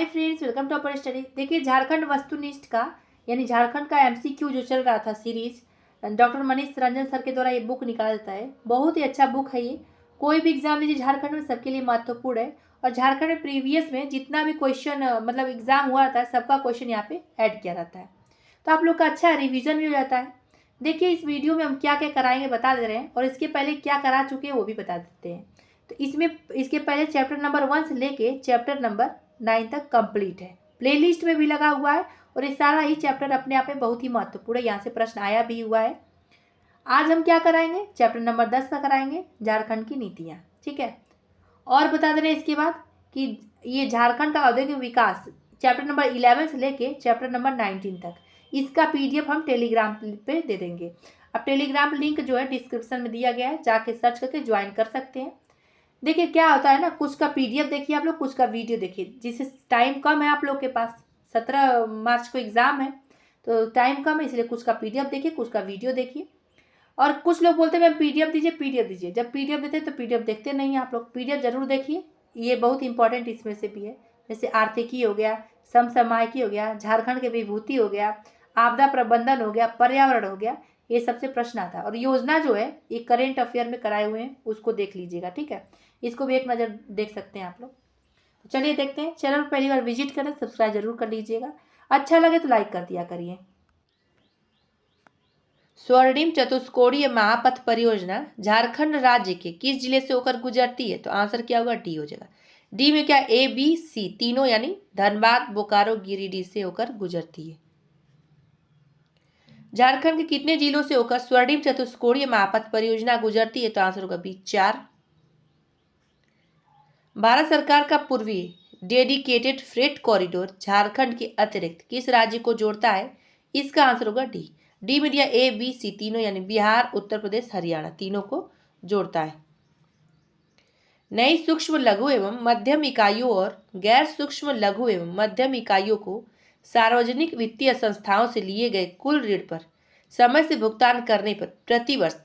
Hi friends, welcome to upper study. देखिए, झारखंड वस्तुनिष्ठ का यानी झारखंड का एमसीक्यू जो चल रहा था series, doctor Manish Ranjan sir के द्वारा ये बुक निकाला जाता है। बहुत ही अच्छा बुक है ये। कोई भी एग्जाम लीजिए झारखंड में, सबके लिए महत्वपूर्ण है। और झारखंड में प्रीवियस में जितना भी क्वेश्चन मतलब एग्जाम हुआ था, सबका क्वेश्चन यहाँ पे ऐड किया रहता है, तो आप लोग का अच्छा रिविजन भी हो जाता है। देखिए, इस वीडियो में हम क्या क्या कराएंगे बता दे रहे हैं, और इसके पहले क्या करा चुके हैं वो भी बता देते हैं। तो इसमें इसके पहले चैप्टर नंबर 1 से लेके चैप्टर नंबर 9 तक कंप्लीट है। प्लेलिस्ट में भी लगा हुआ है, और ये सारा ही चैप्टर अपने आप में बहुत ही महत्वपूर्ण है। यहाँ से प्रश्न आया भी हुआ है। आज हम क्या कराएंगे, चैप्टर नंबर 10 का कराएंगे, झारखंड की नीतियाँ। ठीक है। और बता दे रहे हैं इसके बाद कि ये झारखंड का औद्योगिक विकास चैप्टर नंबर 11 से लेके चैप्टर नंबर 19 तक, इसका पीडीएफ हम टेलीग्राम पे दे देंगे। अब टेलीग्राम लिंक जो है डिस्क्रिप्शन में दिया गया है, जाके सर्च करके ज्वाइन कर सकते हैं। देखिए क्या होता है ना, कुछ का पीडीएफ देखिए आप लोग, कुछ का वीडियो देखिए। जिससे टाइम कम है आप लोग के पास, 17 मार्च को एग्ज़ाम है, तो टाइम कम है, इसलिए कुछ का पीडीएफ देखिए, कुछ का वीडियो देखिए। और कुछ लोग बोलते हैं मैम पीडीएफ दीजिए, पीडीएफ दीजिए। जब पीडीएफ देते हैं तो पीडीएफ देखते नहीं हैं आप लोग। पीडीएफ जरूर देखिए, ये बहुत इंपॉर्टेंट इसमें से भी है। जैसे आर्थिकी हो गया, समसामयिकी हो गया, झारखंड के विभूति हो गया, आपदा प्रबंधन हो गया, पर्यावरण हो गया, ये सबसे प्रश्न आता है। और योजना जो है ये करेंट अफेयर में कराए हुए हैं, उसको देख लीजिएगा। ठीक है, इसको भी एक नज़र देख सकते हैं आप लोग। तो चलिए देखते हैं। चैनल पहली बार विजिट करें, सब्सक्राइब जरूर कर लीजिएगा। अच्छा लगे तो लाइक कर दिया करिए। स्वर्णिम चतुष्कोणीय महापथ परियोजना झारखंड राज्य के किस जिले से होकर गुजरती है? तो आंसर क्या होगा? डी हो जाएगा। डी में क्या, ए बी सी तीनों, यानी धनबाद, बोकारो, गिरिडीह से होकर गुजरती है। झारखंड के कितने जिलों से होकर स्वर्णिम चतुष्कोणीय महापथ परियोजना गुजरती है? तो आंसर होगा बी, 4। भारत सरकार का पूर्वी डेडिकेटेड फ्रेट कॉरिडोर झारखंड के अतिरिक्त किस राज्य को जोड़ता है? इसका आंसर होगा डी। डी में दिया ए बी सी तीनों, यानी बिहार, उत्तर प्रदेश, हरियाणा, तीनों को जोड़ता है। नई सूक्ष्म लघु एवं मध्यम इकाइयों और गैर सूक्ष्म लघु एवं मध्यम इकाइयों को सार्वजनिक वित्तीय संस्थाओं से लिए गए कुल ऋण पर समय से भुगतान करने पर प्रतिवर्ष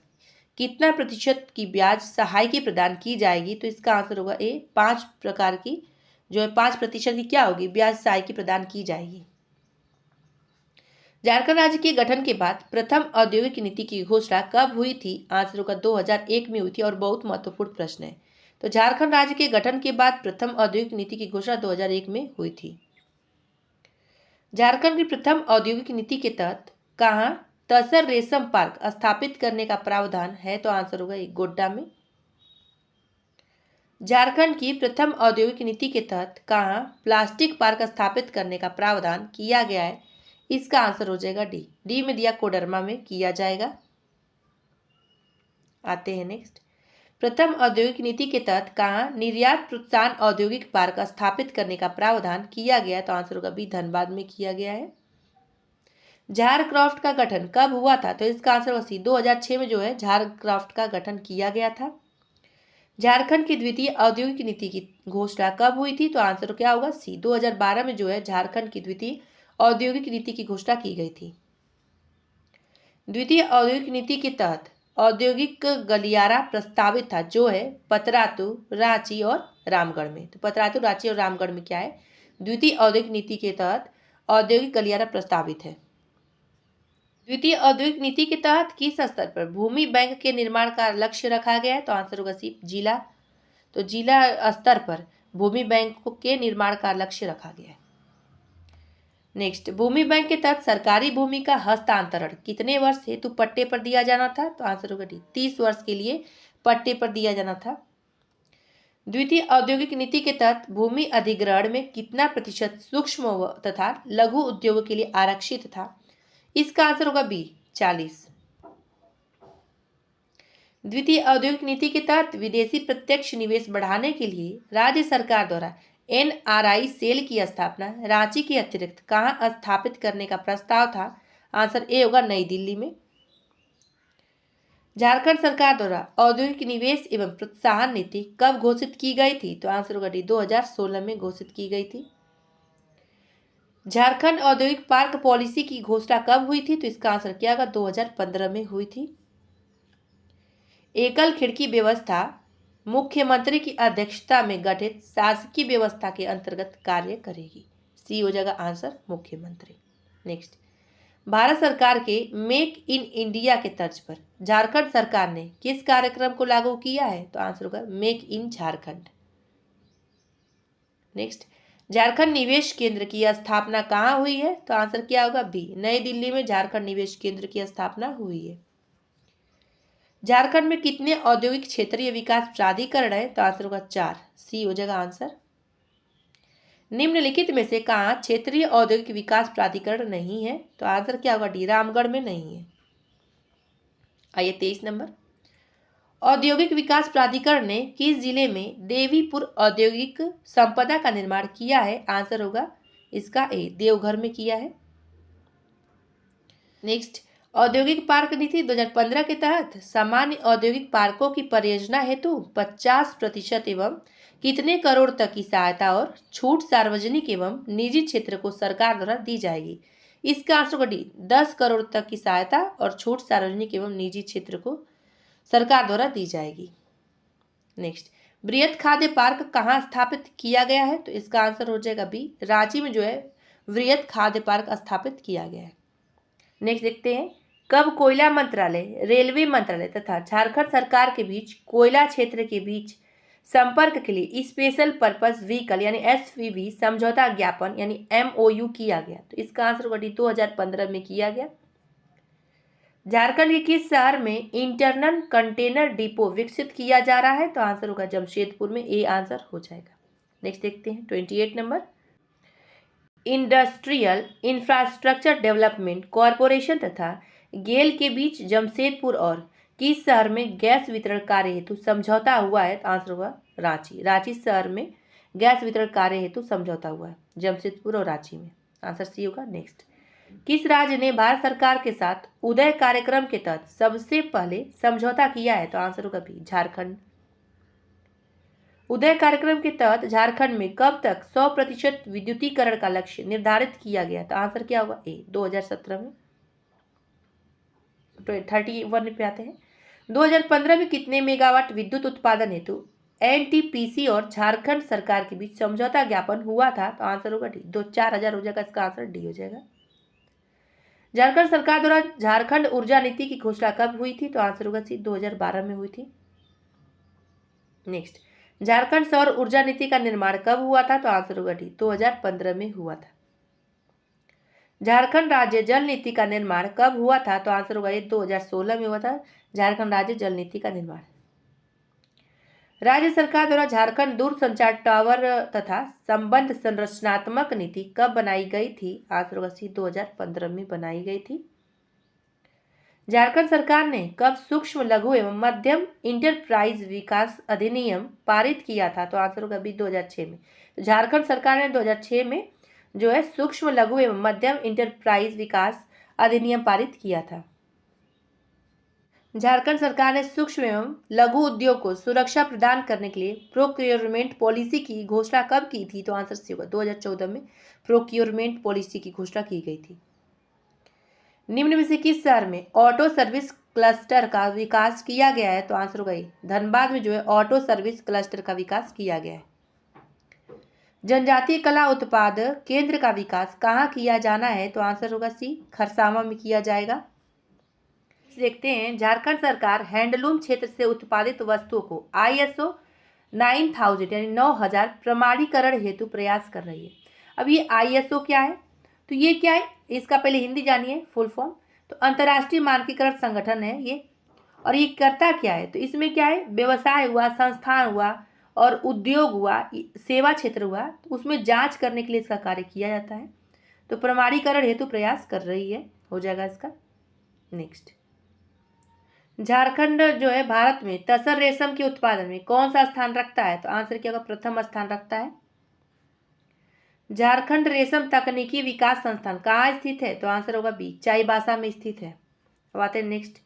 कितना प्रतिशत की ब्याज सहायकी प्रदान की जाएगी? तो इसका आंसर होगा ए, 5 प्रकार की जो है 5% की क्या होगी, ब्याज सहायकी प्रदान की जाएगी। झारखंड राज्य के गठन के बाद प्रथम औद्योगिक नीति की घोषणा कब हुई थी? आंसर होगा 2001 में हुई थी, और बहुत महत्वपूर्ण प्रश्न है। तो झारखंड राज्य के गठन के बाद प्रथम औद्योगिक नीति की घोषणा 2001 में हुई थी। झारखंड की प्रथम औद्योगिक नीति के तहत कहाँ तसर रेशम पार्क स्थापित करने का प्रावधान है? तो आंसर होगा गोड्डा में। झारखंड की प्रथम औद्योगिक नीति के तहत कहाँ प्लास्टिक पार्क स्थापित करने का प्रावधान किया गया है? इसका आंसर हो जाएगा डी। डी में दिया कोडरमा में किया जाएगा। आते हैं नेक्स्ट। प्रथम औद्योगिक नीति के तहत कहाँ निर्यात प्रोत्साहन औद्योगिक पार्क स्थापित करने का प्रावधान किया गया है? तो आंसर होगा बी, धनबाद में किया गया है। झारक्राफ्ट का गठन कब हुआ था? तो इसका आंसर होगा सी, 2006 में जो है झारक्राफ्ट का गठन किया गया था। झारखंड की द्वितीय औद्योगिक नीति की घोषणा कब हुई थी? तो आंसर क्या होगा सी, 2012 में जो है झारखंड की द्वितीय औद्योगिक नीति की घोषणा की गई थी। द्वितीय औद्योगिक नीति के तहत औद्योगिक गलियारा प्रस्तावित था, जो है पतरातू, रांची और रामगढ़ में। तो पतरातू, रांची और रामगढ़ में क्या है, द्वितीय औद्योगिक नीति के तहत औद्योगिक गलियारा प्रस्तावित है। द्वितीय औद्योगिक नीति के तहत किस स्तर पर भूमि बैंक के निर्माण का लक्ष्य रखा गया है? तो आंसर होगा सी, जिला। तो जिला स्तर पर भूमि बैंक के निर्माण का लक्ष्य रखा गया है। नेक्स्ट, भूमि बैंक के तहत सरकारी भूमि का हस्तांतरण कितने वर्ष हेतु पट्टे पर दिया जाना था? तो आंसर होगा डी, 30 वर्ष के लिए पट्टे पर दिया जाना था। द्वितीय औद्योगिक नीति के तहत भूमि अधिग्रहण में कितना प्रतिशत सूक्ष्म तथा लघु उद्योगों के लिए आरक्षित था? इसका आंसर होगा बी, 40। द्वितीय औद्योगिक नीति के तहत विदेशी प्रत्यक्ष निवेश बढ़ाने के लिए राज्य सरकार द्वारा एनआरआई सेल की स्थापना रांची के अतिरिक्त कहाँ स्थापित करने का प्रस्ताव था? आंसर ए होगा, नई दिल्ली में। झारखंड सरकार द्वारा औद्योगिक निवेश एवं प्रोत्साहन नीति कब घोषित की गई थी? तो आंसर होगा डी, 2016 में घोषित की गई थी। झारखंड औद्योगिक पार्क पॉलिसी की घोषणा कब हुई थी? तो इसका आंसर क्या होगा, 2015 में हुई थी। एकल खिड़की व्यवस्था मुख्यमंत्री की अध्यक्षता में गठित शासकीय व्यवस्था के अंतर्गत कार्य करेगी। सी हो जाएगा आंसर, मुख्यमंत्री। नेक्स्ट, भारत सरकार के मेक इन इंडिया के तर्ज पर झारखंड सरकार ने किस कार्यक्रम को लागू किया है? तो आंसर होगा make in Jharkhand. Next, Jharkhand निवेश केंद्र की स्थापना कहाँ हुई है? तो आंसर क्या होगा? बी, नई दिल्ली में झारखंड निवेश केंद्र की स्थापना हुई है। झारखंड में कितने औद्योगिक क्षेत्रीय विकास प्राधिकरण है? तो आंसर होगा 4। सी हो जाएगा आंसर। निम्नलिखित में से कहाँ क्षेत्रीय औद्योगिक विकास प्राधिकरण नहीं है? तो आंसर क्या होगा? डी, रामगढ़ में नहीं है। आइए 23 नंबर, औद्योगिक विकास प्राधिकरण ने किस जिले में देवीपुर औद्योगिक संपदा का निर्माण किया है? आंसर होगा इसका ए, देवघर में किया है। नेक्स्ट, औद्योगिक पार्क नीति 2015 के तहत सामान्य औद्योगिक पार्कों की परियोजना हेतु 50% एवं कितने करोड़ तक की सहायता और छूट सार्वजनिक एवं निजी क्षेत्र को सरकार द्वारा दी जाएगी? इसका आंसर होगा डी, 10 करोड़ तक की सहायता और छूट सार्वजनिक एवं निजी क्षेत्र को सरकार द्वारा दी जाएगी। नेक्स्ट, बृहत खाद्य पार्क कहाँ स्थापित किया गया है? तो इसका आंसर हो जाएगा बी, रांची में जो है बृहत खाद्य पार्क स्थापित किया गया है। नेक्स्ट देखते हैं, कब कोयला मंत्रालय, रेलवे मंत्रालय तथा झारखंड सरकार के बीच कोयला क्षेत्र के बीच संपर्क के लिए स्पेशल पर्पस व्हीकल यानी एसपीवी समझौता ज्ञापन यानी एमओयू किया गया? तो इसका आंसर होगा डी, 2015 में किया गया। झारखंड के किस शहर में इंटरनल कंटेनर डिपो विकसित किया जा रहा है? तो आंसर होगा जमशेदपुर में, ए आंसर हो जाएगा। नेक्स्ट देखते हैं 28 number, industrial infrastructure development corporation तथा गेल के बीच जमशेदपुर और किस शहर में गैस वितरण कार्य हेतु समझौता हुआ है? तो आंसर होगा रांची। रांची शहर में गैस वितरण कार्य हेतु समझौता हुआ है, जमशेदपुर और रांची में। आंसर सी होगा। नेक्स्ट, किस राज्य ने भारत सरकार के साथ उदय कार्यक्रम के तहत सबसे पहले समझौता किया है? तो आंसर होगा बी, झारखंड। उदय कार्यक्रम के तहत झारखंड में कब तक 100% विद्युतीकरण का लक्ष्य निर्धारित किया गया? तो आंसर क्या होगा? ए, 2017 में। तो 31 पे आते हैं, 2015 में कितने मेगावाट विद्युत उत्पादन हेतु एनटीपीसी और झारखंड सरकार के बीच समझौता ज्ञापन हुआ था? तो आंसर होगा डी, 4,000 हो जाएगा। इसका आंसर डी हो जाएगा। झारखंड सरकार द्वारा झारखंड ऊर्जा नीति की घोषणा कब हुई थी? तो आंसर होगा सी, 2012 में हुई थी। नेक्स्ट, झारखंड सौर ऊर्जा नीति का निर्माण कब हुआ था? तो आंसर होगा डी, 2015 में हुआ था। झारखंड राज्य जल नीति का निर्माण कब हुआ था? तो आंसर होगा ये 2016 में हुआ था, झारखंड राज्य जल नीति का निर्माण। राज्य सरकार द्वारा झारखंड दूरसंचार टावर तथा संबंध संरचनात्मक नीति कब बनाई गई थी? आंसर होगा सी, 2015 में बनाई गई थी। झारखंड सरकार ने कब सूक्ष्म लघु एवं मध्यम इंटरप्राइज विकास अधिनियम पारित किया था? तो आंसर होगा बी, 2006 में। तो झारखंड सरकार ने 2006 में जो है सूक्ष्म लघु एवं मध्यम इंटरप्राइज विकास अधिनियम पारित किया था। झारखंड सरकार ने सूक्ष्म एवं लघु उद्योग को सुरक्षा प्रदान करने के लिए प्रोक्योरमेंट पॉलिसी की घोषणा कब की थी? तो आंसर सी होगा 2014 में प्रोक्योरमेंट पॉलिसी की घोषणा की गई थी। निम्न में से किस शहर में ऑटो सर्विस क्लस्टर का विकास किया गया है? तो आंसर होगा ए, धनबाद में जो है ऑटो सर्विस क्लस्टर का विकास किया गया है। जनजातीय कला उत्पाद केंद्र का विकास कहाँ किया जाना है? तो आंसर होगा सी, खरसावां में किया जाएगा। देखते हैं, झारखंड सरकार हैंडलूम क्षेत्र से उत्पादित वस्तुओं को ISO 9000 यानी 9000 प्रमाणीकरण हेतु प्रयास कर रही है। अब ये ISO क्या है? तो ये क्या है, इसका पहले हिंदी जानिए फुल फॉर्म। तो अंतर्राष्ट्रीय मानकीकरण संगठन है ये। और ये करता क्या है? तो इसमें क्या है, व्यवसाय हुआ, संस्थान हुआ और उद्योग हुआ, सेवा क्षेत्र हुआ, तो उसमें जांच करने के लिए इसका कार्य किया जाता है। तो प्रमाणीकरण हेतु प्रयास कर रही है, हो जाएगा इसका। नेक्स्ट, झारखंड जो है भारत में तसर रेशम के उत्पादन में कौन सा स्थान रखता है? तो आंसर क्या होगा, प्रथम स्थान रखता है। झारखंड रेशम तकनीकी विकास संस्थान कहाँ स्थित है? तो आंसर होगा बी, चाईबासा में स्थित है। अब आते हैं नेक्स्ट,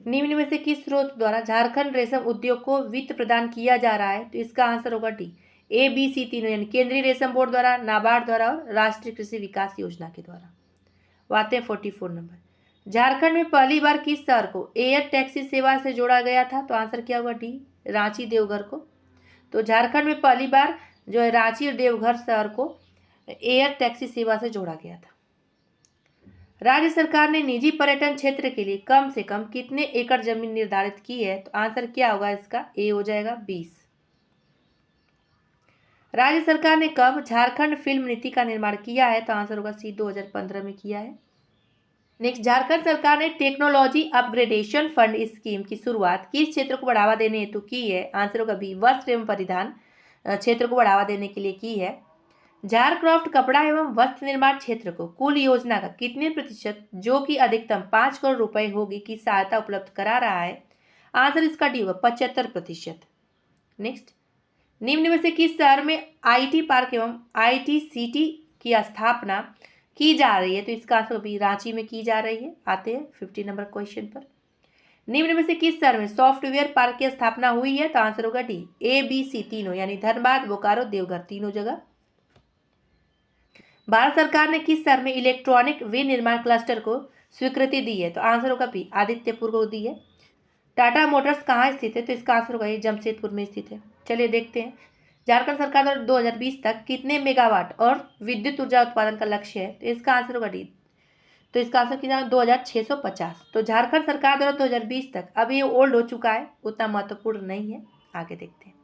निम्न में से किस स्रोत द्वारा झारखंड रेशम उद्योग को वित्त प्रदान किया जा रहा है? तो इसका आंसर होगा डी, ABC तीनों, यानी केंद्रीय रेशम बोर्ड द्वारा, नाबार्ड द्वारा और राष्ट्रीय कृषि विकास योजना के द्वारा। आते हैं 44 नंबर, झारखंड में पहली बार किस शहर को एयर टैक्सी सेवा से जोड़ा गया था? तो आंसर क्या होगा डी, रांची देवघर को। तो झारखंड में पहली बार जो है रांची और देवघर शहर को एयर टैक्सी सेवा से जोड़ा गया था। राज्य सरकार ने निजी पर्यटन क्षेत्र के लिए कम से कम कितने एकड़ जमीन निर्धारित की है? तो आंसर क्या होगा इसका? ए हो जाएगा 20। राज्य सरकार ने कब झारखंड फिल्म नीति का निर्माण किया है? तो आंसर होगा सी 2015 में किया है। नेक्स्ट, झारखंड सरकार ने टेक्नोलॉजी अपग्रेडेशन फंड स्कीम की शुरुआत किस क्षेत्र को बढ़ावा देने हेतु की है? आंसर होगा बी, वस्त्र एवं परिधान क्षेत्र को बढ़ावा देने के लिए की है। झारक्राफ्ट कपड़ा एवं वस्त्र निर्माण क्षेत्र को कुल योजना का कितने प्रतिशत, जो कि अधिकतम 5 करोड़ रुपए होगी, की सहायता उपलब्ध करा रहा है? आंसर इसका डी होगा 75%। नेक्स्ट, निम्न में से किस शहर में आईटी पार्क एवं आईटी सिटी की स्थापना की जा रही है? तो इसका आंसर भी रांची में की जा रही है। आते हैं 50 नंबर क्वेश्चन पर। निम्न में से किस शहर में सॉफ्टवेयर पार्क की स्थापना हुई है? तो आंसर होगा डी, ए बी सी तीनों, यानी धनबाद, बोकारो, देवघर, तीनों जगह। भारत सरकार ने किस शहर में इलेक्ट्रॉनिक विनिर्माण क्लस्टर को स्वीकृति दी है? तो आंसर होगा बी, आदित्यपुर को दी है। टाटा मोटर्स कहाँ स्थित है? तो इसका आंसर होगा ये जमशेदपुर में स्थित है। चलिए देखते हैं, झारखंड सरकार द्वारा 2020 तक कितने मेगावाट और विद्युत ऊर्जा उत्पादन का लक्ष्य है? तो इसका आंसर होगा डी, तो इसका आंसर कितना? 2650। तो झारखंड सरकार द्वारा 2020 तक, अब ये ओल्ड हो चुका है, उतना महत्वपूर्ण नहीं है। आगे देखते हैं,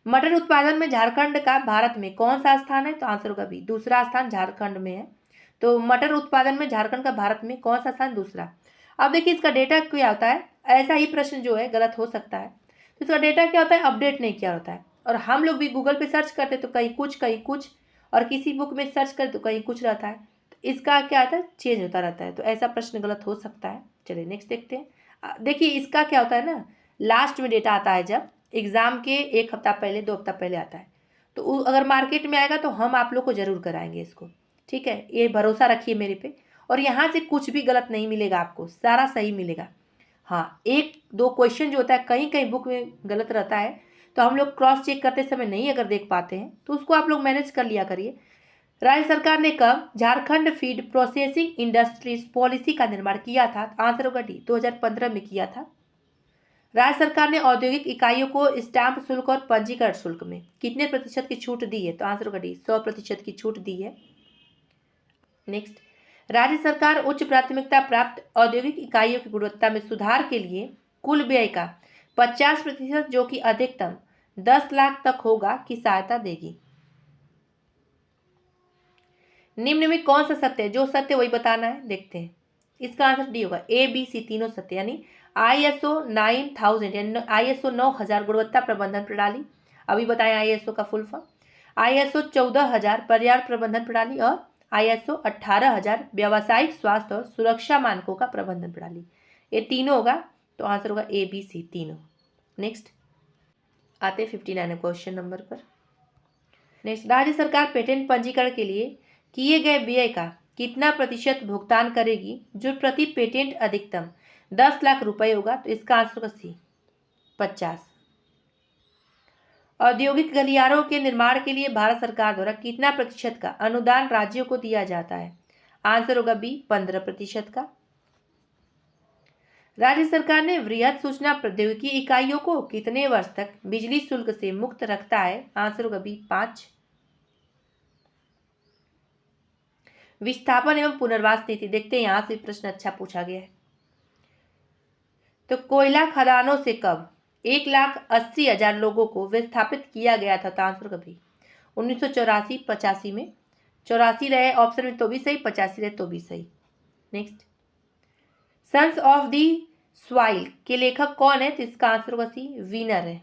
मटर उत्पादन में झारखंड का भारत में कौन सा स्थान है? तो आंसर होगा बी, दूसरा स्थान झारखंड में है। तो मटर उत्पादन में झारखंड का भारत में कौन सा स्थान? दूसरा। अब देखिए इसका डेटा क्या होता है, ऐसा ही प्रश्न जो है गलत हो सकता है। तो इसका डेटा क्या होता है? अपडेट नहीं किया होता है। और हम लोग भी गूगल पे सर्च करते तो कहीं कुछ, और किसी बुक में सर्च करते तो कहीं कुछ रहता है। तो इसका क्या आता है? चेंज होता रहता है। तो ऐसा प्रश्न गलत हो सकता है। चलिए नेक्स्ट देखते हैं। देखिए इसका क्या होता है ना, लास्ट में डेटा आता है, जब एग्ज़ाम के 1 हफ्ता पहले, 2 हफ्ता पहले आता है। तो अगर मार्केट में आएगा तो हम आप लोग को ज़रूर कराएंगे इसको, ठीक है? ये भरोसा रखिए मेरे पे। और यहाँ से कुछ भी गलत नहीं मिलेगा आपको, सारा सही मिलेगा। हाँ, 1-2 क्वेश्चन जो होता है कहीं कहीं बुक में गलत रहता है, तो हम लोग क्रॉस चेक करते समय नहीं अगर देख पाते हैं तो उसको आप लोग मैनेज कर लिया करिए। राज्य सरकार ने कब Jharkhand feed processing industries policy का निर्माण किया था? आंसर होगा डी, 2015 में किया था। राज्य सरकार ने औद्योगिक इकाइयों को स्टाम्प शुल्क और पंजीकरण शुल्क में कितने प्रतिशत की छूट दी है? तो आंसर होगा डी, 100% की छूट दी है। नेक्स्ट, राज्य सरकार उच्च प्राथमिकता प्राप्त औद्योगिक इकाइयों की गुणवत्ता में सुधार के लिए कुल व्यय का 50%, जो कि अधिकतम 10 लाख तक होगा, की सहायता देगी। निम्न में कौन सा सत्य है? जो सत्य वही बताना है। देखते हैं, इसका आंसर डी होगा, ए बी सी तीनों सत्य, यानी ISO 9000 यानी ISO 9000 गुणवत्ता प्रबंधन प्रणाली। अभी बताएं ISO का फुल फॉर्म। ISO 14000 पर्यावरण प्रबंधन प्रणाली और ISO 18000 व्यावसायिक स्वास्थ्य और सुरक्षा मानकों का प्रबंधन प्रणाली। ये तीनों होगा, तो आंसर होगा ए बी सी तीनों। नेक्स्ट आते 59 क्वेश्चन नंबर पर। नेक्स्ट, राज्य सरकार पेटेंट पंजीकरण के लिए किए गए व्यय का कितना प्रतिशत भुगतान करेगी, जो प्रति पेटेंट अधिकतम 10 लाख रुपए होगा? तो इसका आंसर होगा सी, 50। औद्योगिक गलियारों के निर्माण के लिए भारत सरकार द्वारा कितना प्रतिशत का अनुदान राज्यों को दिया जाता है? आंसर होगा बी, 15% का। राज्य सरकार ने वृहद सूचना प्रौद्योगिकी इकाइयों को कितने वर्ष तक बिजली शुल्क से मुक्त रखता है? आंसर होगा बी, 5। विस्थापन एवं पुनर्वास नीति, देखते हैं यहां से प्रश्न अच्छा पूछा गया है। तो कोयला खदानों से कब 1,80,000 लोगों को विस्थापित किया गया था? तो आंसर कभी 1984-85 में। 84 रहे ऑप्शन में तो भी सही, 85 रहे तो भी सही। Next, sons of the soil के लेखक कौन है? तो इसका आंसर होगा सी, वीनर है।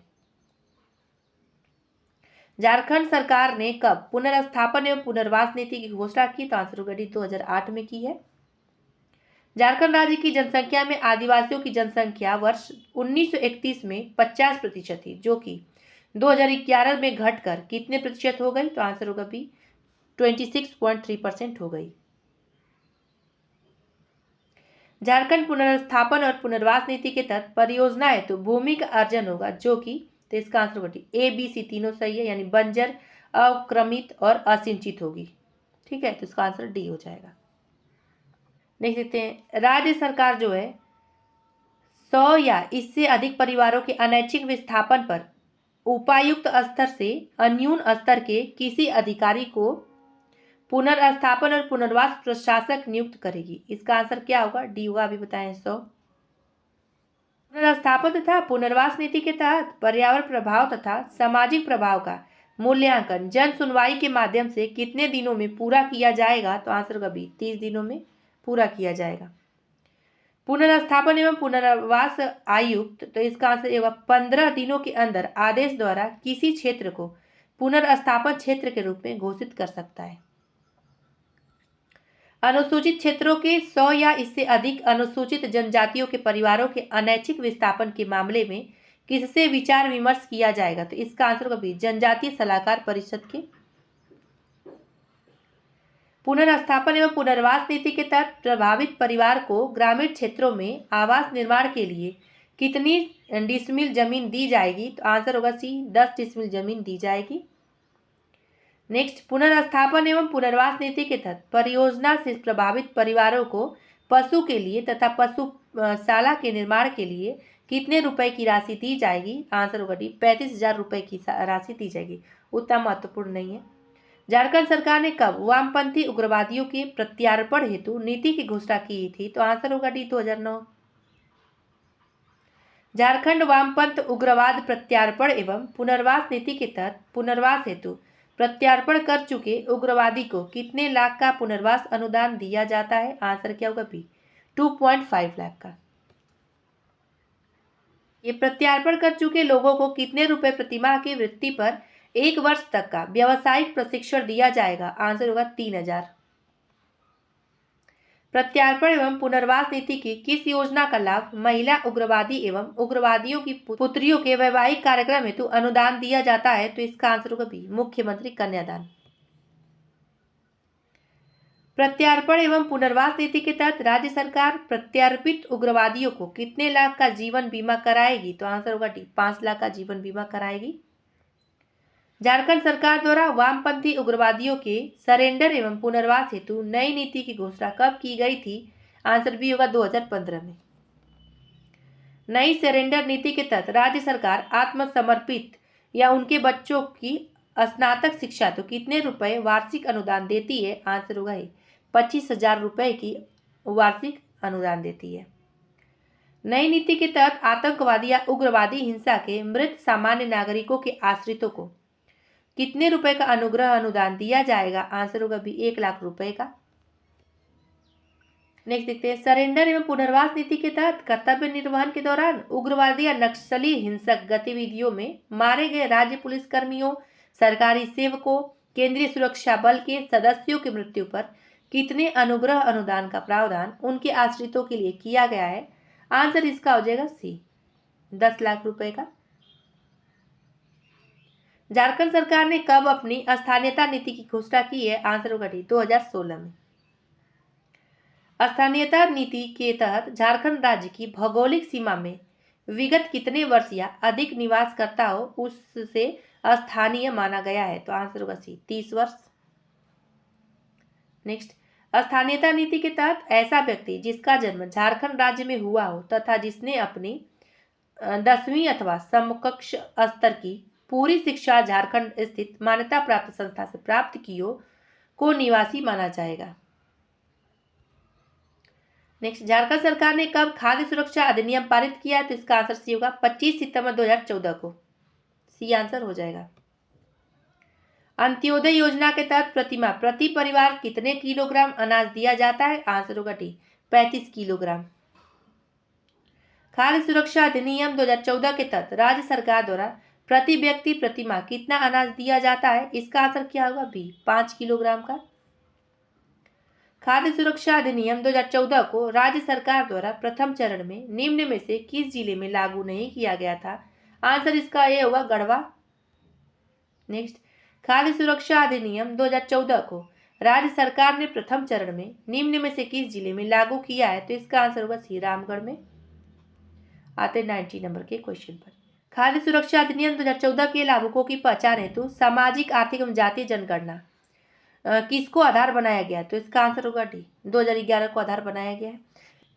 झारखंड सरकार ने कब पुनर्स्थापन एवं पुनर्वास नीति की घोषणा की? तो आंसर होगा डी, 2008 में की है। झारखंड राज्य की जनसंख्या में आदिवासियों की जनसंख्या वर्ष 1931 में 50% थी, जो कि 2011 में घटकर कितने प्रतिशत हो गई? तो आंसर होगा बी, 26.3% हो गई। झारखंड पुनर्स्थापन और पुनर्वास नीति के तहत परियोजना है तो भूमि का अर्जन होगा, जो कि, तो इसका आंसर होगा डी, ए बी सी तीनों सही है, यानी बंजर, अवक्रमित और असिंचित होगी। ठीक है, तो इसका आंसर डी हो जाएगा। देख सकते हैं, राज्य सरकार जो है 100 या इससे अधिक परिवारों के अनैच्छिक विस्थापन पर उपायुक्त स्तर से अन्यून स्तर के किसी अधिकारी को पुनर्स्थापन और पुनर्वास प्रशासक नियुक्त करेगी। इसका आंसर क्या होगा? डी होगा, अभी बताएं। 100 पुनर्स्थापन तथा पुनर्वास नीति के तहत पर्यावरण प्रभाव तथा सामाजिक प्रभाव का मूल्यांकन जन सुनवाई के माध्यम से कितने दिनों में पूरा किया जाएगा? तो आंसर होगा बी, 30 दिनों में पूरा किया जाएगा। पुनर्स्थापन एवं पुनर्वास आयुक्त, तो इसका आंसर होगा 15 दिनों के अंदर आदेश द्वारा किसी क्षेत्र को पुनर्स्थापन क्षेत्र के रूप में घोषित कर सकता है। अनुसूचित क्षेत्रों के 100 या इससे अधिक अनुसूचित जनजातियों के परिवारों के अनैच्छिक विस्थापन के मामले में किससे विचार विमर्श किया जाएगा? तो इसका आंसर होगा बी, जनजातीय सलाहकार परिषद के। पुनर्स्थापन एवं पुनर्वास नीति के तहत प्रभावित परिवार को ग्रामीण क्षेत्रों में आवास निर्माण के लिए कितनी डिसमिल जमीन दी जाएगी? तो आंसर होगा सी, 10 डिसमिल जमीन दी जाएगी। नेक्स्ट, पुनर्स्थापन एवं पुनर्वास नीति के तहत परियोजना से प्रभावित परिवारों को पशु के लिए तथा पशुशाला के निर्माण के लिए कितने रुपए की राशि दी जाएगी? आंसर होगा डी, 35,000 रुपए की राशि दी जाएगी। उतना महत्वपूर्ण नहीं है। झारखंड सरकार ने कब वामपंथी उग्रवादियों के प्रत्यार्पण हेतु नीति की घोषणा की थी? तो आंसर होगा डी, 2009। झारखंड वामपंथ उग्रवाद प्रत्यार्पण एवं पुनर्वास नीति के तहत पुनर्वास हेतु प्रत्यार्पण कर चुके उग्रवादी को कितने लाख का पुनर्वास अनुदान दिया जाता है? आंसर क्या होगा? बी, 2.5 लाख का। ये प्रत्यार्पण कर चुके लोगों को कितने रुपए प्रतिमाह की वृत्ति पर 1 वर्ष तक का व्यावसायिक प्रशिक्षण दिया जाएगा? आंसर होगा 3,000। प्रत्यार्पण एवं पुनर्वास नीति की किस योजना का लाभ महिला उग्रवादी एवं उग्रवादियों की पुत्रियों के वैवाहिक कार्यक्रम हेतु अनुदान दिया जाता है? तो इसका आंसर होगा बी, मुख्यमंत्री कन्यादान। प्रत्यार्पण एवं पुनर्वास नीति के तहत राज्य सरकार प्रत्यार्पित उग्रवादियों को कितने लाख का जीवन बीमा कराएगी? तो आंसर होगा डी, 5 लाख का जीवन बीमा कराएगी। झारखंड सरकार द्वारा वामपंथी उग्रवादियों के सरेंडर एवं पुनर्वास हेतु नई नीति की घोषणा कब की गई थी? आंसर बी होगा 2015 में। नई सरेंडर नीति के तहत राज्य सरकार आत्मसमर्पित या उनके बच्चों की स्नातक शिक्षा तो कितने रुपए वार्षिक अनुदान देती है? आंसर होगा 25,000 रुपए की वार्षिक अनुदान देती है। नई नीति के तहत आतंकवादी या उग्रवादी हिंसा के मृत सामान्य नागरिकों के आश्रितों को कितने रुपए का अनुग्रह अनुदान दिया जाएगा? आंसर होगा बी, 1 लाख रुपए का। नेक्स्ट देखते हैं, सरेंडर एवं पुनर्वास नीति के तहत कर्तव्य निर्वहन के दौरान उग्रवादी या नक्सली हिंसक गतिविधियों में मारे गए राज्य पुलिस कर्मियों, सरकारी सेवकों, केंद्रीय सुरक्षा बल के सदस्यों की मृत्यु पर कितने अनुग्रह अनुदान का प्रावधान उनके आश्रितों के लिए किया गया है? आंसर इसका हो जाएगा सी, 10 लाख रुपए का। झारखंड सरकार ने कब अपनी स्थानीयता नीति की घोषणा की है? आंसर होगा डी, 2016 में। स्थानीयता नीति के तहत झारखंड राज्य की भौगोलिक सीमा में विगत कितने वर्ष या अधिक निवास करता हो उससे स्थानीय माना गया है? तो आंसर होगा सी, 30 वर्ष। नेक्स्ट, स्थानीयता नीति के तहत ऐसा व्यक्ति जिसका जन्म झारखंड राज्य में हुआ हो तथा जिसने अपनी 10वीं अथवा समकक्ष स्तर की पूरी शिक्षा झारखंड स्थित मान्यता प्राप्त संस्था से प्राप्त की हो को निवासी माना जाएगा। नेक्स्ट, झारखंड सरकार ने कब खाद्य सुरक्षा अधिनियम पारित किया? तो इसका आंसर सी होगा 25 सितंबर 2014 को। सी आंसर हो जाएगा। अंत्योदय योजना के तहत प्रति परिवार कितने किलोग्राम अनाज दिया जाता है? आंसर होगा डी, 35 किलोग्राम। खाद्य सुरक्षा अधिनियम 2014 के तहत राज्य सरकार द्वारा प्रति व्यक्ति प्रतिमाह कितना अनाज दिया जाता है? इसका आंसर क्या होगा? बी, 5 किलोग्राम का। खाद्य सुरक्षा अधिनियम 2014 को राज्य सरकार द्वारा प्रथम चरण में निम्न में से किस जिले में लागू नहीं किया गया था? आंसर इसका ए होगा, गढ़वा। नेक्स्ट, खाद्य सुरक्षा अधिनियम 2014 को राज्य सरकार ने प्रथम चरण में निम्न में से किस जिले में लागू किया है? तो इसका आंसर होगा सी, रामगढ़ में। आते 90 नंबर के क्वेश्चन पर। खाद्य सुरक्षा अधिनियम 2014 के लाभुकों की पहचान हेतु सामाजिक, आर्थिक एवं जातीय जनगणना किसको आधार बनाया गया? तो इसका आंसर होगा डी, 2011 को आधार बनाया गया है।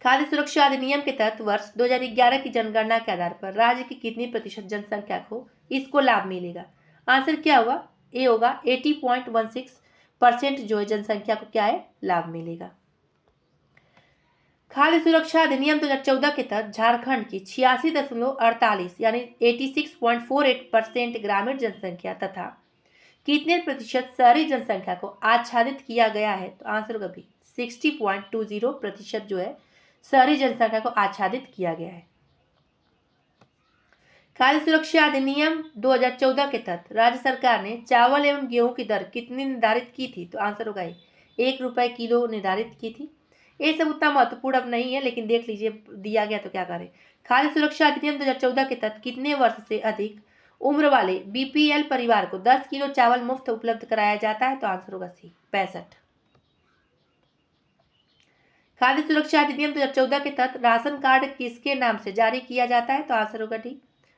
खाद्य सुरक्षा अधिनियम के तहत वर्ष 2011 की जनगणना के आधार पर राज्य की कितनी प्रतिशत जनसंख्या को इसको लाभ मिलेगा? आंसर क्या होगा? ए होगा 80.16% जो है जनसंख्या को क्या है? लाभ मिलेगा। खाद्य सुरक्षा अधिनियम 2014 के तहत झारखंड की 86.48 यानी 86.48% ग्रामीण जनसंख्या तथा कितने प्रतिशत शहरी जनसंख्या को आच्छादित किया गया है? तो आंसर होगा बी 60.20% जो है शहरी जनसंख्या को आच्छादित किया गया है। खाद्य सुरक्षा अधिनियम 2014 के तहत राज्य सरकार ने चावल एवं गेहूं की दर कितनी निर्धारित की थी? तो आंसर होगा ₹1 किलो निर्धारित की थी। ये सब उतना महत्वपूर्ण अब नहीं है, लेकिन देख लीजिए दिया गया तो क्या करें। खाद्य सुरक्षा अधिनियम 2014 के तहत कितने वर्ष से अधिक उम्र वाले बीपीएल परिवार को 10 किलो चावल मुफ्त उपलब्ध कराया जाता है? तो आंसर होगा सी 65। खाद्य सुरक्षा अधिनियम 2014 के तहत राशन कार्ड किसके नाम से जारी किया जाता है? तो आंसर होगा डी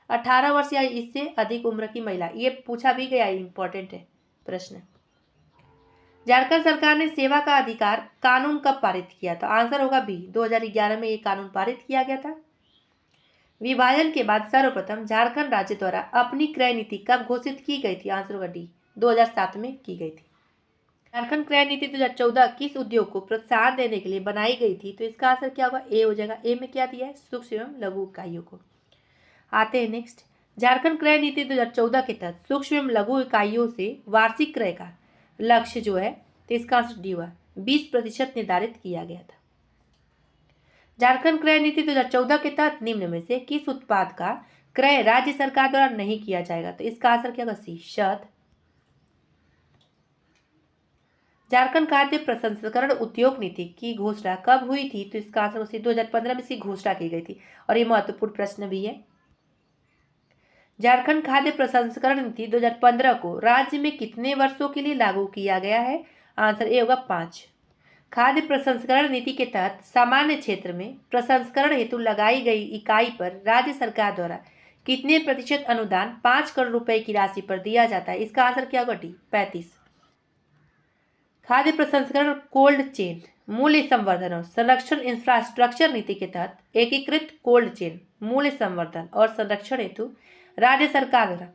18 वर्ष या इससे अधिक उम्र की महिला। ये पूछा भी गया, इंपॉर्टेंट है प्रश्न। झारखंड सरकार ने सेवा का अधिकार कानून कब पारित किया? तो आंसर होगा बी 2011 में ये कानून पारित किया गया था। विभाजन के बाद सर्वप्रथम झारखंड राज्य द्वारा अपनी क्रय नीति कब घोषित की गई थी? आंसर होगा डी 2007 में की गई थी। झारखंड क्रय नीति 2014 किस उद्योग को प्रोत्साहन देने के लिए बनाई गई थी? तो इसका आंसर क्या होगा? ए हो जाएगा। ए में क्या दिया है? सूक्ष्म एवं लघु इकाइयों को। आते हैं नेक्स्ट। झारखंड क्रय नीति 2014 के तहत सूक्ष्म एवं लघु इकाइयों से वार्षिक क्रय का लक्ष्य जो है, तो इसका आंसर डी हुआ 20% निर्धारित किया गया था। झारखंड क्रय नीति 2014 के तहत निम्न में से किस उत्पाद का क्रय राज्य सरकार द्वारा नहीं किया जाएगा? तो इसका आंसर क्या होगा? सी शहद। झारखंड खाद्य प्रसंस्करण उद्योग नीति की घोषणा कब हुई थी? तो इसका आंसर 2015 में इसकी घोषणा की गई थी, और ये महत्वपूर्ण प्रश्न भी है। झारखंड खाद्य प्रसंस्करण नीति 2015 को राज्य में कितने वर्षों के लिए लागू किया गया है? आंसर ए होगा 5। खाद्य प्रसंस्करण नीति के तहत सामान्य क्षेत्र में प्रसंस्करण हेतु लगाई गई इकाई पर राज्य सरकार द्वारा कितने प्रतिशत अनुदान 5 करोड़ रुपए की राशि पर दिया जाता है? इसका आंसर क्या होगा? डी 35। खाद्य प्रसंस्करण कोल्ड चेन मूल्य संवर्धन और संरक्षण इंफ्रास्ट्रक्चर नीति के तहत एकीकृत कोल्ड चेन मूल्य संवर्धन और संरक्षण हेतु राज्य सरकार द्वारा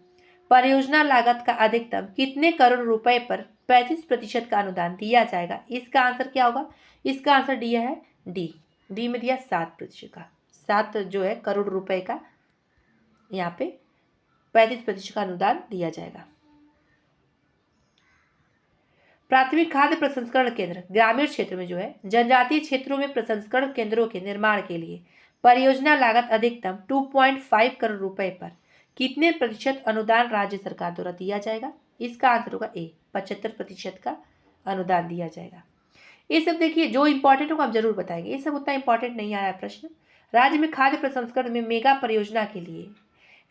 परियोजना लागत का अधिकतम कितने करोड़ रुपए पर 35% का अनुदान दिया जाएगा? इसका आंसर क्या होगा? इसका आंसर डी है। डी में दिया 7% का, 7 जो है करोड़ रुपए का यहाँ पे 35% का अनुदान दिया जाएगा। प्राथमिक खाद्य प्रसंस्करण केंद्र ग्रामीण क्षेत्र में जो है जनजातीय क्षेत्रों में प्रसंस्करण केंद्रों के निर्माण के लिए परियोजना लागत अधिकतम 2.5 करोड़ रुपए पर कितने प्रतिशत अनुदान राज्य सरकार द्वारा दिया जाएगा? इसका आंसर होगा ए 75% का अनुदान दिया जाएगा। ये सब देखिए जो इंपॉर्टेंट होगा हम जरूर बताएंगे, ये सब उतना इंपॉर्टेंट नहीं आ रहा है प्रश्न। राज्य में खाद्य प्रसंस्करण में मेगा परियोजना के लिए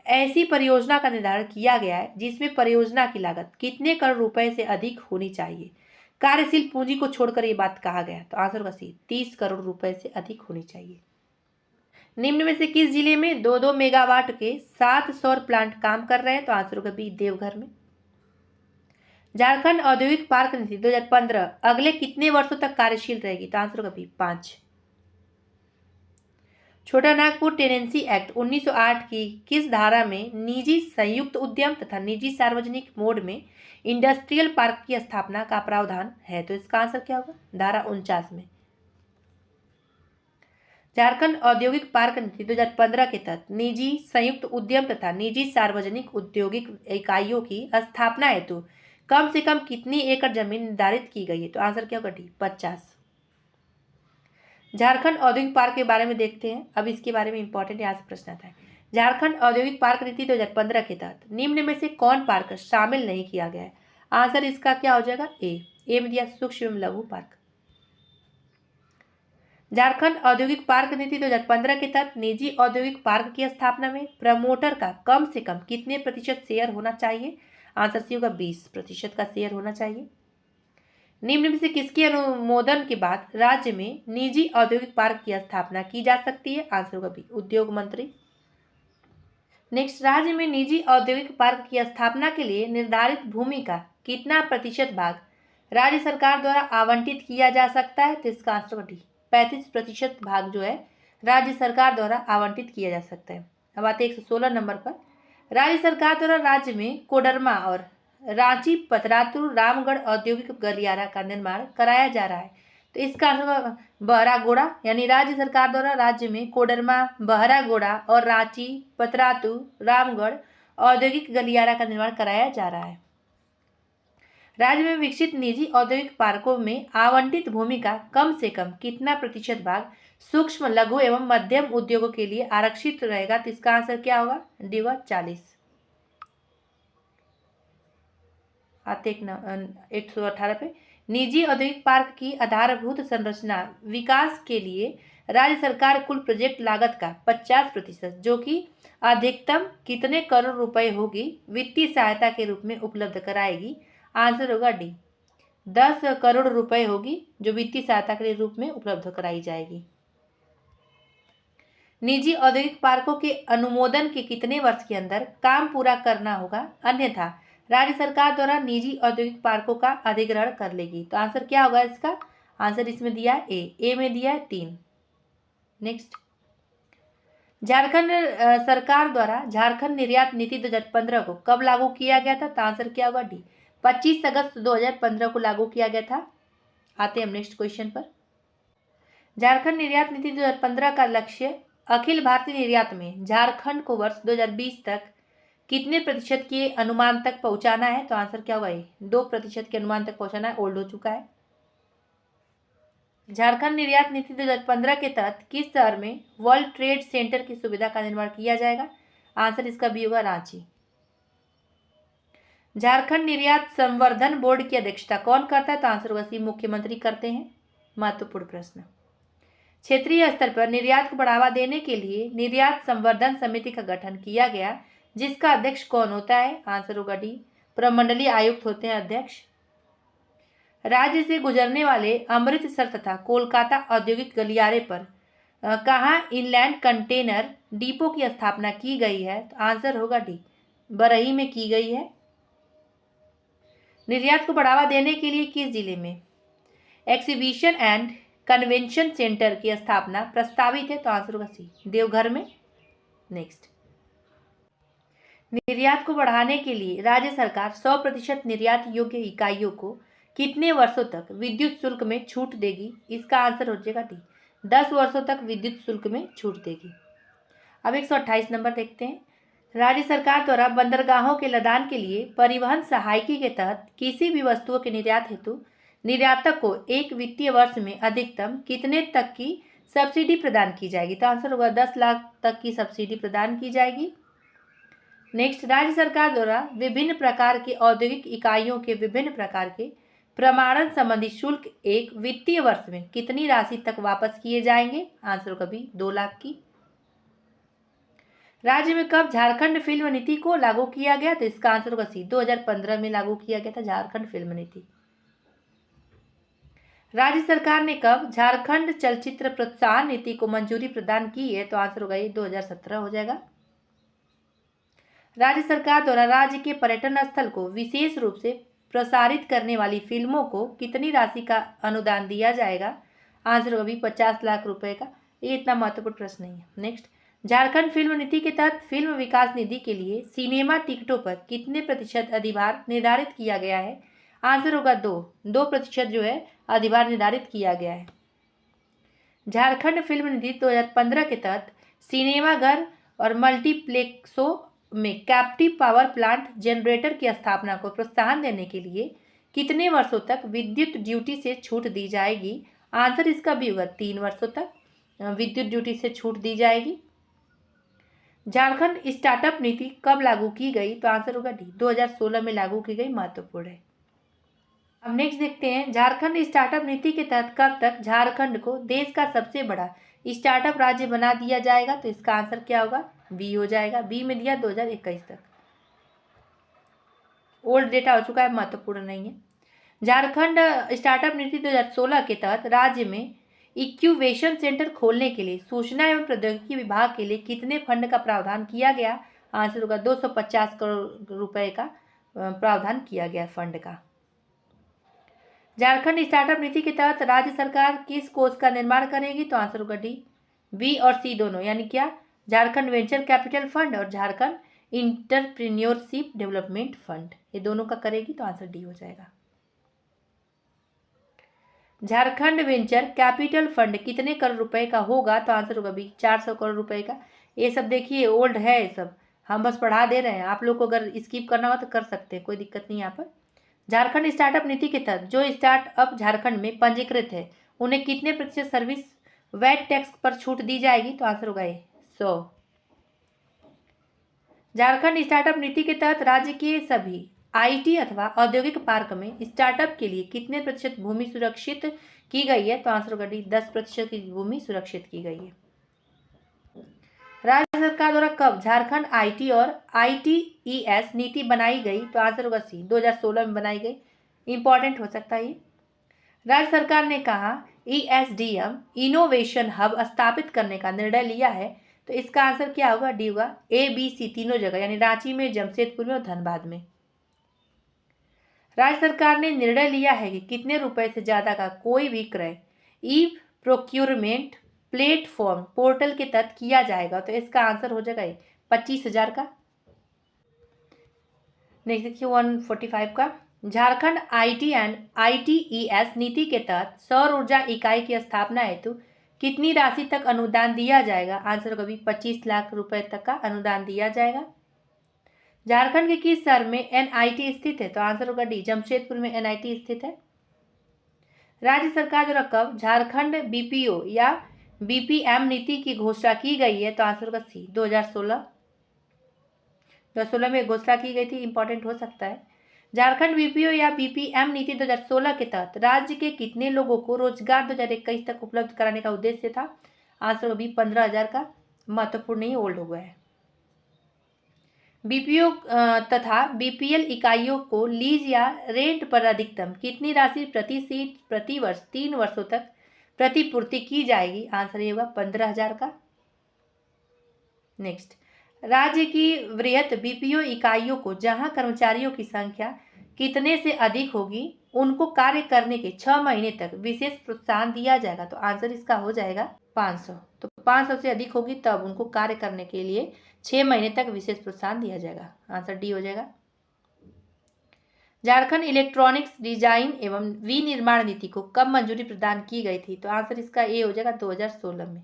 ऐसी परियोजना का निर्धारण किया गया है जिसमें परियोजना की लागत कितने करोड़ रुपए से अधिक होनी चाहिए? कार्यशील पूंजी को छोड़कर ये बात कहा गया, तो आंसर होगा सी 30 करोड़ रुपए से अधिक होनी चाहिए। निम्न में से किस जिले में 2-2 मेगावाट के 7 सौर प्लांट काम कर रहे हैं? तो आंसर होगा बी देवघर में। झारखंड औद्योगिक पार्क नीति 2015 अगले कितने वर्षों तक कार्यशील रहेगी? तो आंसर होगा बी 5। छोटा नागपुर टेनेंसी एक्ट 1908 की किस धारा में निजी संयुक्त उद्यम तथा निजी सार्वजनिक मोड में इंडस्ट्रियल पार्क की स्थापना का प्रावधान है? तो इसका आंसर क्या होगा? धारा 49 में। झारखंड औद्योगिक पार्क नीति 2015 के तहत निजी संयुक्त उद्यम तथा निजी सार्वजनिक औद्योगिक इकाइयों की स्थापना हेतु कम से कम कितनी एकड़ जमीन निर्धारित की गई है? तो आंसर क्या होगा? डी 50। झारखंड औद्योगिक पार्क के बारे में देखते हैं। अब इसके बारे में इंपॉर्टेंट यहाँ से प्रश्न आता है। झारखंड औद्योगिक पार्क नीति 2015 के तहत निम्न में से कौन पार्क शामिल नहीं किया गया है? आंसर इसका क्या हो जाएगा? ए में दिया सूक्ष्म एवं लघु पार्क। झारखंड औद्योगिक पार्क नीति 2015 के तहत निजी औद्योगिक पार्क की स्थापना में प्रमोटर का कम से कम कितने प्रतिशत शेयर होना चाहिए? आंसर सी होगा 20% का शेयर होना चाहिए। निम्न में से किसके अनुमोदन के बाद राज्य में निजी औद्योगिक पार्क की स्थापना की जा सकती है? आंसर होगा बी उद्योग मंत्री। नेक्स्ट, राज्य में निजी औद्योगिक पार्क की स्थापना के लिए निर्धारित भूमि का कितना प्रतिशत भाग राज्य सरकार द्वारा आवंटित किया जा सकता है? तो इसका आंसर होगा डी 35% भाग जो है राज्य सरकार द्वारा आवंटित किया जा सकता है। अब आते हैं 116 नंबर पर। राज्य सरकार द्वारा राज्य में कोडरमा और रांची पतरातू रामगढ़ औद्योगिक गलियारा का निर्माण कराया जा रहा है। तो इसका आंसर बहरागोड़ा, यानी राज्य सरकार द्वारा राज्य में कोडरमा, बहरागोड़ा और रांची पतरातू रामगढ़ औद्योगिक गलियारा का निर्माण कराया जा रहा है। राज्य में विकसित निजी औद्योगिक पार्कों में आवंटित भूमि का कम से कम कितना प्रतिशत भाग सूक्ष्म, लघु एवं मध्यम उद्योगों के लिए आरक्षित रहेगा? तो इसका आंसर क्या होगा? डी होगा 40। आते 118 पे। निजी औद्योगिक पार्क की आधारभूत संरचना विकास के लिए राज्य सरकार कुल प्रोजेक्ट लागत का 50% जो कि अधिकतम कितने करोड़ रुपए होगी वित्तीय सहायता के रूप में उपलब्ध कराएगी? आंसर होगा डी, 10 करोड़ रुपए होगी जो वित्तीय सहायता के रूप में उपलब्ध कराई जाएगी। निजी औद्योगिक पार्कों के अनुमोदन के कितने वर्ष के अंदर काम पूरा करना होगा, अन्यथा राज्य सरकार द्वारा निजी औद्योगिक पार्कों का अधिग्रहण कर लेगी? तो आंसर क्या होगा इसका? आंसर इसमें दिया है ए में दिया है 3। नेक्स्ट, झारखंड सरकार द्वारा झारखंड निर्यात नीति 2015 को कब लागू किया गया था? तो आंसर क्या होगा? डी, 25 अगस्त 2015 को लागू किया गया था। आते हैं हम नेक्स्ट क्वेश्चन पर। झारखंड निर्यात नीति 2015 का लक्ष्य अखिल भारतीय निर्यात में झारखंड को वर्ष 2020 तक कितने प्रतिशत के अनुमान तक पहुंचाना है? तो आंसर क्या होगा? 2% के अनुमान तक पहुंचाना है, ओल्ड हो चुका है। झारखंड निर्यात नीति 2015 के तहत किस शहर में वर्ल्ड ट्रेड सेंटर की सुविधा का निर्माण किया जाएगा? आंसर इसका बी होगा रांची। झारखंड निर्यात संवर्धन बोर्ड की अध्यक्षता कौन करता है? तो आंसर होगा सी, मुख्यमंत्री करते हैं। महत्वपूर्ण प्रश्न। क्षेत्रीय स्तर पर निर्यात को बढ़ावा देने के लिए निर्यात संवर्धन समिति का गठन किया गया, जिसका अध्यक्ष कौन होता है? आंसर होगा डी, प्रमंडलीय आयुक्त होते हैं अध्यक्ष। राज्य से गुजरने वाले अमृतसर तथा कोलकाता औद्योगिक गलियारे पर कहाँ इनलैंड कंटेनर डिपो की स्थापना की गई है? तो आंसर होगा डी, बरही में की गई है। निर्यात को बढ़ावा देने के लिए किस जिले में एक्सिबिशन एंड कन्वेंशन सेंटर की स्थापना प्रस्तावित है? तो आंसर होगा सी, देवघर में। नेक्स्ट, निर्यात को बढ़ाने के लिए राज्य सरकार 100% निर्यात योग्य इकाइयों को कितने वर्षों तक विद्युत शुल्क में छूट देगी? इसका आंसर हो जाएगा डी, 10 वर्षों तक विद्युत शुल्क में छूट देगी। अब 128 नंबर देखते हैं। राज्य सरकार द्वारा बंदरगाहों के लदान के लिए परिवहन सहायकी के तहत किसी भी वस्तुओं के निर्यात हेतु निर्यातक को एक वित्तीय वर्ष में अधिकतम कितने तक की सब्सिडी प्रदान की जाएगी? तो आंसर होगा 10 लाख तक की सब्सिडी प्रदान की जाएगी। नेक्स्ट, राज्य सरकार द्वारा विभिन्न प्रकार की औद्योगिक इकाइयों के विभिन्न प्रकार के प्रमाणन संबंधी शुल्क एक वित्तीय वर्ष में कितनी राशि तक वापस किए जाएंगे? आंसर होगा बी, 2 लाख की। राज्य में कब झारखंड फिल्म नीति को लागू किया गया? तो इसका आंसर होगा सी, 2015 में लागू किया गया था झारखंड फिल्म नीति। राज्य सरकार ने कब झारखंड चलचित्र प्रोत्साहन नीति को मंजूरी प्रदान की है? तो आंसर होगा ये 2017 हो जाएगा। राज्य सरकार द्वारा राज्य के पर्यटन स्थल को विशेष रूप से प्रसारित करने वाली फिल्मों को कितनी राशि का अनुदान दिया जाएगा? आंसर होगा भी 50 लाख रुपए का। ये इतना महत्वपूर्ण प्रश्न नहीं है। नेक्स्ट, झारखंड फिल्म नीति के तहत फिल्म विकास निधि के लिए सिनेमा टिकटों पर कितने प्रतिशत अधिभार निर्धारित किया गया है? आंसर होगा 2% जो है अधिभार निर्धारित किया गया है। झारखंड फिल्म निधि 2015 के तहत सिनेमाघर और मल्टीप्लेक्सों में कैप्टिव पावर प्लांट जनरेटर की स्थापना को प्रोत्साहन देने के लिए कितने वर्षों तक विद्युत ड्यूटी से छूट दी जाएगी? आंसर इसका भी होगा 3 वर्षों तक विद्युत ड्यूटी से छूट दी जाएगी। झारखंड स्टार्टअप नीति कब लागू की गई? तो आंसर होगा डी, 2016 में लागू की गई। महत्वपूर्ण है। अब नेक्स्ट देखते हैं, झारखंड स्टार्टअप नीति के तहत कब तक झारखंड को देश का सबसे बड़ा स्टार्टअप राज्य बना दिया जाएगा? तो इसका आंसर क्या होगा? बी हो जाएगा। बी में दिया 2021 तक। ओल्ड डेटा हो चुका है, महत्वपूर्ण नहीं है। झारखंड स्टार्टअप नीति 2016 के तहत राज्य में इक्यूवेशन सेंटर खोलने के लिए सूचना एवं प्रौद्योगिकी विभाग के लिए कितने फंड का प्रावधान किया गया? आंसर होगा 250 करोड़ रुपए का प्रावधान किया गया फंड का। झारखंड स्टार्टअप नीति के तहत राज्य सरकार किस कोष का निर्माण करेगी? तो आंसर होगा डी, बी और सी दोनों, यानी क्या? झारखंड वेंचर कैपिटल फंड और झारखंड इंटरप्रेन्योरशिप डेवलपमेंट फंड, ये दोनों का करेगी, तो आंसर डी हो जाएगा। झारखंड वेंचर कैपिटल फंड कितने करोड़ रुपए का होगा? तो आंसर होगा बी, 400 करोड़ रुपए का। ये सब देखिए ओल्ड है, ये सब हम बस पढ़ा दे रहे हैं, आप लोग को अगर स्किप करना हो तो कर सकते हैं, कोई दिक्कत नहीं यहाँ पर। झारखंड स्टार्टअप नीति के तहत जो स्टार्टअप झारखंड में पंजीकृत है उन्हें कितने प्रतिशत सर्विस वैट टैक्स पर छूट दी जाएगी? तो आंसर होगा ए, 100। झारखंड स्टार्टअप नीति के तहत राज्य के सभी आईटी अथवा औद्योगिक पार्क में स्टार्टअप के लिए कितने प्रतिशत भूमि सुरक्षित की गई है? तो आंसर होगा डी, 10% की भूमि सुरक्षित की गई है। राज्य सरकार द्वारा कब झारखंड आईटी और आईटीईएस नीति बनाई गई? तो आंसर होगा सी, 2016 में बनाई गई। इंपॉर्टेंट हो सकता है ये। राज्य सरकार ने कहा ईएसडीएम इनोवेशन हब स्थापित करने का निर्णय लिया है, तो इसका आंसर क्या होगा? डी होगा, ए बी सी तीनों जगह, यानी रांची में, जमशेदपुर में और धनबाद में। राज्य सरकार ने निर्णय लिया है कि कितने रुपए से ज्यादा का कोई भी क्रय ई प्रोक्यूरमेंट प्लेटफॉर्म पोर्टल के तहत किया जाएगा, तो इसका आंसर हो जाएगा 25,000 का। नेक्स्ट देखिए 145 का, झारखंड आईटी एंड आईटीईएस नीति के तहत सौर ऊर्जा इकाई की स्थापना हेतु कितनी राशि तक अनुदान दिया जाएगा? आंसर होगा भी 25 लाख रुपए तक का अनुदान दिया जाएगा। झारखंड के किस शहर में एनआईटी स्थित है? तो आंसर होगा डी, जमशेदपुर में एनआईटी स्थित है। राज्य सरकार द्वारा कब झारखंड बीपीओ या बीपीएम नीति की घोषणा की गई है? तो आंसर होगा सी, 2016 में घोषणा की गई थी, इंपॉर्टेंट हो सकता है। झारखंड बीपीओ या बीपीएम नीति 2016 के तहत राज्य के कितने लोगों को रोजगार 2021 तक उपलब्ध कराने का उद्देश्य था? आंसर होगा बी, 15,000 का। महत्वपूर्ण नहीं, ओल्ड हो गया है। बीपीओ तथा बीपीएल इकाइयों को लीज या रेंट पर अधिकतम कितनी राशि प्रति सीट प्रति वर्ष 3 वर्षों तक प्रतिपूर्ति की जाएगी? आंसर ये होगा 15,000 का। नेक्स्ट, राज्य की वृहत बीपीओ इकाइयों को जहां कर्मचारियों की संख्या कितने से अधिक होगी उनको कार्य करने के 6 महीने तक विशेष प्रोत्साहन दिया जाएगा, तो आंसर इसका हो जाएगा 500। तो 500 से अधिक होगी तब उनको कार्य करने के लिए 6 महीने तक विशेष प्रोत्साहन दिया जाएगा, आंसर डी हो जाएगा। झारखंड इलेक्ट्रॉनिक्स डिजाइन एवं विनिर्माण नीति को कब मंजूरी प्रदान की गई थी? तो आंसर इसका ए हो जाएगा 2016 में।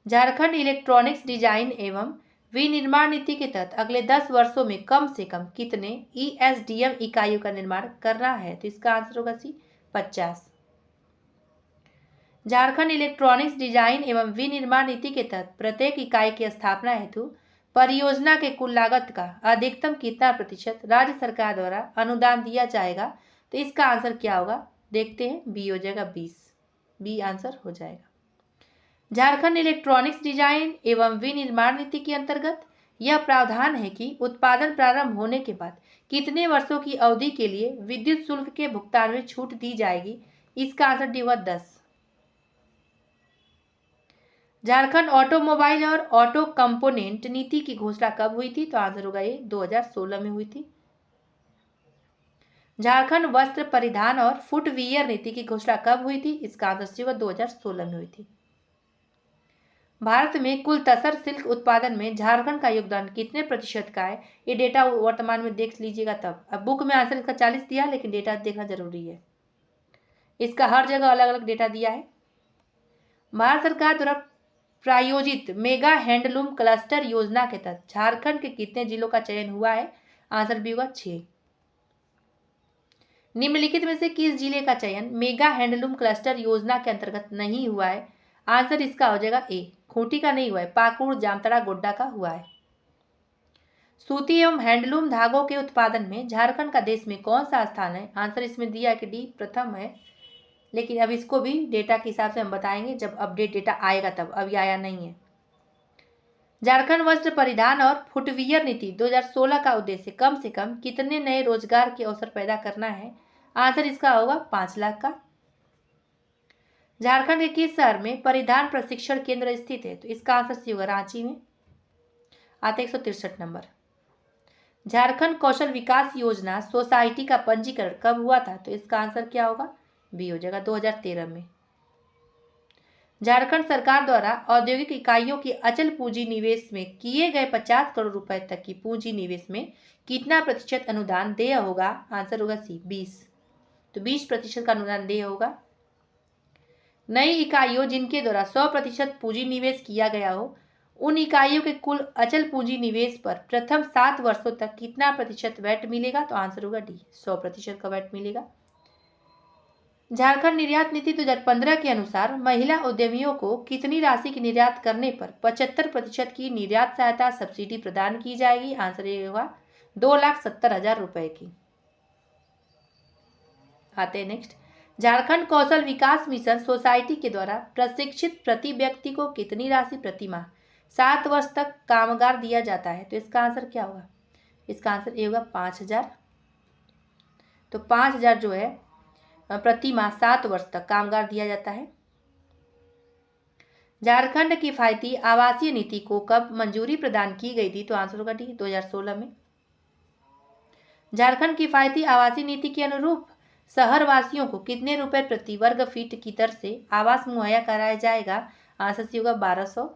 झारखंड इलेक्ट्रॉनिक्स डिजाइन एवं विनिर्माण नीति के तहत अगले 10 वर्षों में कम से कम कितने ईएसडीएम इकाइयों का निर्माण कर रहा है? तो इसका आंसर होगा सी, 50। झारखंड इलेक्ट्रॉनिक्स डिजाइन एवं विनिर्माण नीति के तहत प्रत्येक इकाई की स्थापना हेतु परियोजना के कुल लागत का अधिकतम कितना प्रतिशत राज्य सरकार द्वारा अनुदान दिया जाएगा? तो इसका आंसर क्या होगा? देखते हैं, बी हो जाएगा 20, बी आंसर हो जाएगा। झारखंड इलेक्ट्रॉनिक्स डिजाइन एवं विनिर्माण नीति के अंतर्गत यह प्रावधान है कि उत्पादन प्रारंभ होने के बाद कितने वर्षों की अवधि के लिए विद्युत शुल्क के भुगतान में छूट दी जाएगी? इसका आंसर डी होगा 10। झारखंड ऑटोमोबाइल और ऑटो कंपोनेंट नीति की घोषणा कब हुई थी? तो आंसर होगा ये 2016 में हुई थी। झारखंड वस्त्र परिधान और फुटवियर नीति की घोषणा कब हुई थी? इसका आंसर होगा 2016 में हुई थी। भारत में कुल तसर सिल्क उत्पादन में झारखंड का योगदान कितने प्रतिशत का है? ये डेटा वर्तमान में देख लीजिएगा तब। अब बुक में आंसर इसका 40 दिया, लेकिन डेटा देखना जरूरी है, इसका हर जगह अलग अलग डेटा दिया है। भारत सरकार द्वारा प्रायोजित मेगा हैंडलूम क्लस्टर योजना के तहत झारखंड के कितने जिलों का चयन हुआ है? आंसर बी होगा 6। निम्नलिखित में से किस जिले का चयन मेगा हैंडलूम क्लस्टर योजना के अंतर्गत नहीं हुआ है? आंसर इसका हो जाएगा ए, खूंटी का नहीं हुआ है, पाकुड़, जामताड़ा, गोड्डा का हुआ है। सूती एवं हैंडलूम धागों के उत्पादन में झारखंड का देश में कौन सा स्थान है? आंसर इसमें दिया है कि डी, प्रथम है, लेकिन अब इसको भी डेटा के हिसाब से हम बताएंगे जब अपडेट डेटा आएगा तब, अभी आया नहीं है। झारखंड वस्त्र परिधान और फुटवियर नीति 2016 का उद्देश्य कम से कम कितने नए रोजगार के अवसर पैदा करना है? आंसर इसका होगा 5 लाख का। झारखंड के किस शहर में परिधान प्रशिक्षण केंद्र स्थित है? तो इसका आंसर सी होगा रांची में, आते 163 नंबर। झारखंड कौशल विकास योजना सोसाइटी का पंजीकरण कब हुआ था? तो इसका आंसर क्या होगा? बी हो जाएगा, 2013 में। झारखंड सरकार द्वारा औद्योगिक इकाइयों की अचल पूंजी निवेश में किए गए 50 करोड़ रुपए तक की पूंजी निवेश में कितना प्रतिशत अनुदान देय होगा? आंसर होगा सी, 20। तो 20% का अनुदान देय होगा। नई इकाइयों जिनके द्वारा 100% पूंजी निवेश किया गया हो, उन इकाइयों के कुल अचल पूंजी निवेश पर प्रथम 7 वर्षों तक कितना प्रतिशत वैट मिलेगा? तो आंसर होगा डी, 100% का वैट मिलेगा। झारखंड निर्यात नीति 2015 के अनुसार महिला उद्यमियों को कितनी राशि की निर्यात करने पर 75% की निर्यात सहायता सब्सिडी प्रदान की जाएगी? आंसर ये होगा 2,70,000 रुपए की। आते हैं नेक्स्ट। झारखंड कौशल विकास मिशन सोसाइटी के द्वारा प्रशिक्षित प्रति व्यक्ति को कितनी राशि प्रति माह 7 वर्ष तक कामगार दिया जाता है? तो इसका आंसर क्या होगा? इसका आंसर ये होगा 5,000। तो 5,000 जो है प्रति माह 7 वर्ष तक कामगार दिया जाता है। झारखंड किफायती आवासीय नीति को कब मंजूरी प्रदान की गई थी? तो आंसर होगा डी, 2016 में। झारखंड किफायती आवासीय नीति के अनुरूप शहर वासियों को कितने रुपए प्रति वर्ग फीट की दर से आवास मुहैया कराया जाएगा? आंसर सी होगा 1,200।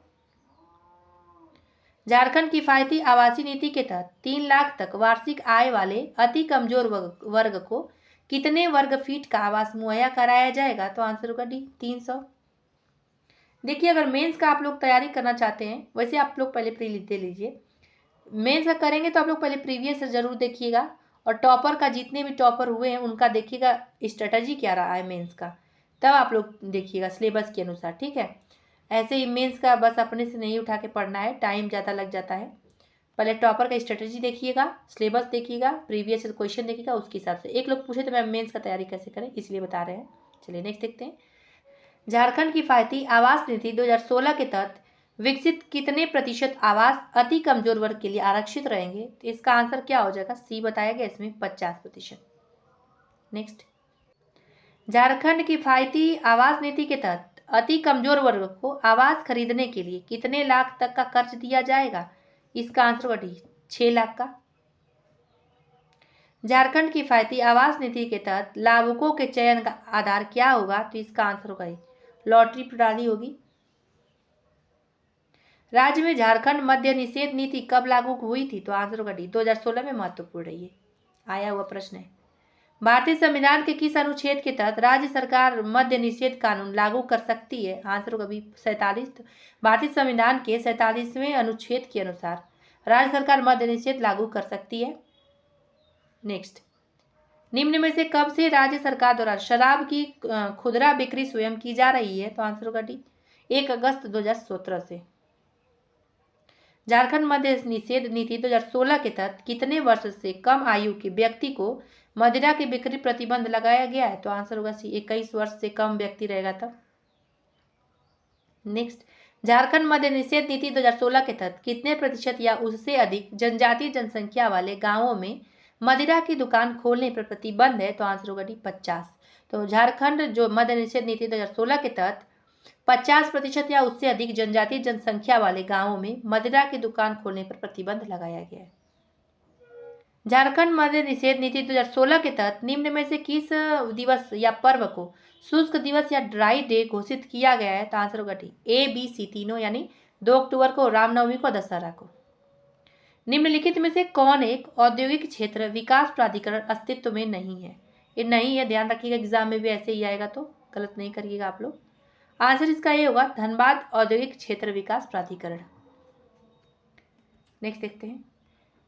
झारखंड किफायती आवासीय नीति के तहत 3 लाख तक वार्षिक आय वाले अति कमजोर वर्ग को कितने वर्ग फीट का आवास मुहैया कराया जाएगा? तो आंसर होगा डी, 300। देखिए, अगर मेंस का आप लोग तैयारी करना चाहते हैं, वैसे आप लोग पहले प्री दे लीजिए। मेंस का करेंगे तो आप लोग पहले प्रीवियस जरूर देखिएगा, और टॉपर का जितने भी टॉपर हुए हैं उनका देखिएगा स्ट्रेटजी क्या रहा है मेंस का, तब आप लोग देखिएगा सिलेबस के अनुसार, ठीक है। ऐसे ही मेंस का बस अपने से नहीं उठा के पढ़ना है, टाइम ज़्यादा लग जाता है। पहले टॉपर का स्ट्रेटजी देखिएगा, सिलेबस देखिएगा, प्रीवियस क्वेश्चन देखिएगा, उसके हिसाब से। एक लोग पूछे तो मैम मेंस का तैयारी कैसे करें, इसलिए बता रहे हैं। चलिए नेक्स्ट देखते हैं। झारखंड किफायती आवास नीति 2016 के तहत विकसित कितने प्रतिशत आवास अति कमजोर वर्ग के लिए आरक्षित रहेंगे? तो इसका आंसर क्या हो जाएगा? सी बताया गया, इसमें 50%। नेक्स्ट। झारखंड किफायती आवास नीति के तहत अति कमजोर वर्ग को आवास खरीदने के लिए कितने लाख तक का कर्ज दिया जाएगा? इसका आंसर होगा डी, 6 लाख का। झारखंड किफायती आवास नीति के तहत लाभुकों के चयन का आधार क्या होगा? तो इसका आंसर होगा लॉटरी प्रणाली होगी। राज्य में झारखंड मद्य निषेध नीति कब लागू हुई थी? तो आंसर होगा डी, 2016 में। महत्वपूर्ण है, ये आया हुआ प्रश्न है। भारतीय संविधान के किस अनुच्छेद के तहत राज्य सरकार मद्य निषेध कानून लागू कर सकती है? आंसर होगा बी, 47। भारतीय संविधान के 47वें अनुच्छेद के अनुसार राज्य सरकार मद्य निषेध लागू कर सकती है। नेक्स्ट। निम्न में से कब से राज्य सरकार द्वारा शराब की खुदरा बिक्री स्वयं की जा रही है? तो आंसर होगा डी, 1 अगस्त 2017 से। झारखंड मद्य निषेध नीति 2016 के तहत कितने वर्ष से कम आयु के व्यक्ति को मदिरा की बिक्री प्रतिबंध लगाया गया है? तो आंसर होगा सी, 21 वर्ष से कम व्यक्ति रहेगा तब। नेक्स्ट। झारखंड मद्य निषेध नीति 2016 के तहत कितने प्रतिशत या उससे अधिक जनजातीय जनसंख्या वाले गांवों में मदिरा की दुकान खोलने पर प्रतिबंध है? तो आंसर होगा डी, 50। तो झारखंड जो मद्य निषेध नीति 2016 के तहत 50% या उससे अधिक जनजातीय जनसंख्या वाले गांवों में मदिरा की दुकान खोलने पर प्रतिबंध लगाया गया है। झारखंड मद्य निषेध नीति 2016 के तहत निम्न में से किस दिवस या पर्व को शुष्क दिवस या ड्राई डे घोषित किया गया है? तो आंसर होगा डी, ए बी सी तीनों, यानी 2 अक्टूबर को, रामनवमी को, दशहरा को। निम्नलिखित में से कौन एक औद्योगिक क्षेत्र विकास प्राधिकरण अस्तित्व में नहीं है? ये नहीं है, ध्यान रखिएगा, एग्जाम में भी ऐसे ही आएगा, तो गलत नहीं करिएगा आप लोग। आंसर इसका ये होगा धनबाद औद्योगिक क्षेत्र विकास प्राधिकरण। नेक्स्ट देखते हैं।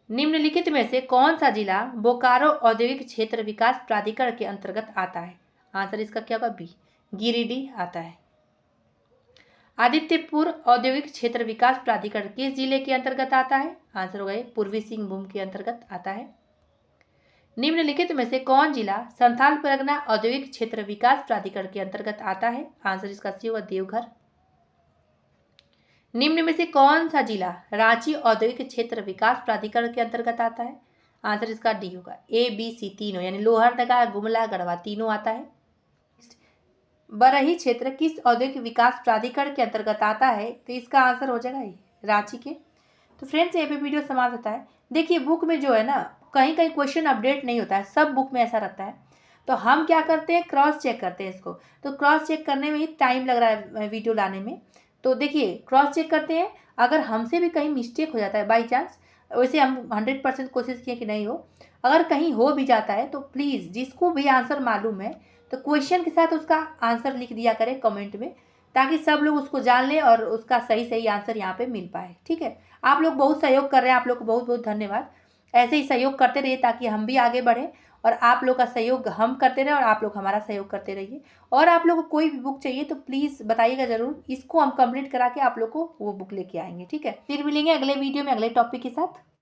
निम्नलिखित में से कौन सा जिला बोकारो औद्योगिक क्षेत्र विकास प्राधिकरण के अंतर्गत आता है? आंसर इसका क्या होगा? बी, गिरिडीह आता है। आदित्यपुर औद्योगिक क्षेत्र विकास प्राधिकरण किस जिले के अंतर्गत आता है? आंसर होगा पूर्वी सिंहभूम के अंतर्गत आता है। निम्नलिखित में से कौन जिला संथाल परगना औद्योगिक क्षेत्र विकास प्राधिकरण के अंतर्गत आता है? आंसर इसका सी होगा देवघर। निम्न में से कौन सा जिला रांची औद्योगिक क्षेत्र विकास प्राधिकरण के अंतर्गत आता है? आंसर इसका डी होगा, ए बी सी तीनों, यानी लोहरदगा, गुमला, गढ़वा तीनों आता है। बरही क्षेत्र किस औद्योगिक विकास प्राधिकरण के अंतर्गत आता है? तो इसका आंसर हो जाएगा रांची के। तो फ्रेंड्स, ये भी वीडियो समाप्त होता है। देखिए बुक में जो है ना, कहीं कहीं क्वेश्चन अपडेट नहीं होता है, सब बुक में ऐसा रहता है। तो हम क्या करते हैं, क्रॉस चेक करते हैं इसको। तो क्रॉस चेक करने में ही टाइम लग रहा है वीडियो लाने में। तो देखिए क्रॉस चेक करते हैं, अगर हमसे भी कहीं मिस्टेक हो जाता है बाई चांस, वैसे हम 100% कोशिश किए कि नहीं हो, अगर कहीं हो भी जाता है तो प्लीज़ जिसको भी आंसर मालूम है तो क्वेश्चन के साथ उसका आंसर लिख दिया करें कमेंट में, ताकि सब लोग उसको जान लें और उसका सही सही आंसर यहाँ पे मिल पाए। ठीक है, आप लोग बहुत सहयोग कर रहे हैं, आप लोग को बहुत बहुत धन्यवाद। ऐसे ही सहयोग करते रहिए ताकि हम भी आगे बढ़ें, और आप लोग का सहयोग हम करते रहें और आप लोग हमारा सहयोग करते रहिए। और आप लोग को कोई भी बुक चाहिए तो प्लीज़ बताइएगा ज़रूर, इसको हम कंप्लीट करा के आप लोग को वो बुक लेके आएंगे। ठीक है, फिर मिलेंगे अगले वीडियो में अगले टॉपिक के साथ।